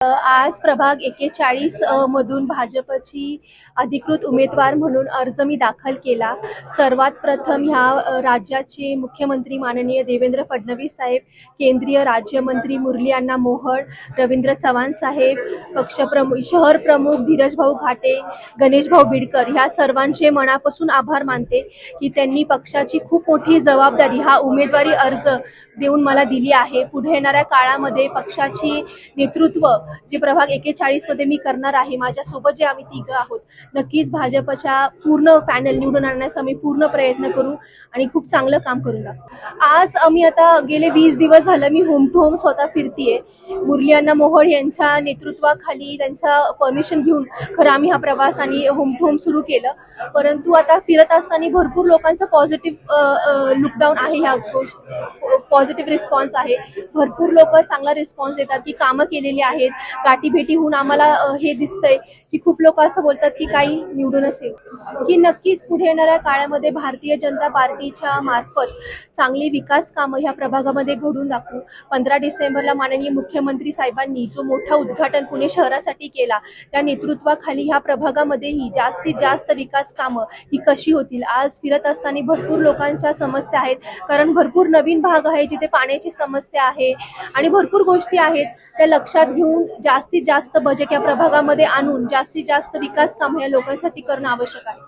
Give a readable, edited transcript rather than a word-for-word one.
आज प्रभाग 41 मधून भाजपची अधिकृत उमेदवार म्हणून अर्ज मी दाखल केला। सर्वात प्रथम ह्या राज्याचे मुख्यमंत्री माननीय देवेंद्र फडणवीस साहेब, केंद्रीय राज्यमंत्री मुरली अण्णा मोहोळ, रवींद्र चव्हाण साहेब, पक्षप्रमुख शहर प्रमुख धीरज भाऊ घाटे, गणेश भाऊ बिडकर ह्या सर्वांचे मनापासून आभार मानते की त्यांनी पक्षाची खूप मोठी जबाबदारी हा उमेदवारी अर्ज देऊन मला दिली आहे। पुढे येणाऱ्या काळामध्ये पक्षाची नेतृत्व जे प्रभाग 41 मध्ये मी करणार आहे, माझ्यासोबत जे आम्ही तिघ आहोत, नक्कीच भाजपच्या पूर्ण पॅनल निवडून आणण्याचा मी पूर्ण प्रयत्न करू आणि खूप चांगलं काम करून दाखवू। आज आम्ही आता गेले 20 दिवस झालं मी होम टू होम स्वतः फिरतीये। मुरली अण्णा मोहोळ यांच्या नेतृत्वाखाली त्यांचा परमिशन घेऊन खरं आम्ही हा प्रवास आणि होम टू होम सुरू केलं, परंतु आता फिरत असताना भरपूर लोकांचा पॉझिटिव्ह लुकडाऊन आहे, ह्या पॉझिटिव्ह रिस्पॉन्स आहे। भरपूर लोक चांगला रिस्पॉन्स देतात की कामं केलेली आहेत। गाठी भेटी होऊन आम्हाला हे दिसतंय की खूप लोक असं बोलतात की काही निवडूनच येईल की नक्कीच पुढे येणाऱ्या काळामध्ये भारतीय जनता पार्टीच्या मार्फत चांगली विकास कामं ह्या प्रभागामध्ये घडून दाखवू। 15 डिसेंबरला माननीय मुख्यमंत्री साहेबांनी जो मोठा उद्घाटन पुणे शहरासाठी केला, त्या नेतृत्वाखाली ह्या प्रभागामध्येही जास्तीत जास्त विकास कामं ही कशी होतील। आज फिरत असताना भरपूर लोकांच्या समस्या आहेत, कारण भरपूर नवीन भाग आहे जिथे पाण्याची समस्या आहे आणि भरपूर गोष्टी आहेत, त्या लक्षात घेऊन जास्तीत जास्त बजेट या प्रभागामध्ये आणून जास्तीत जास्त विकास काम या लोकांसाठी करणं आवश्यक आहे।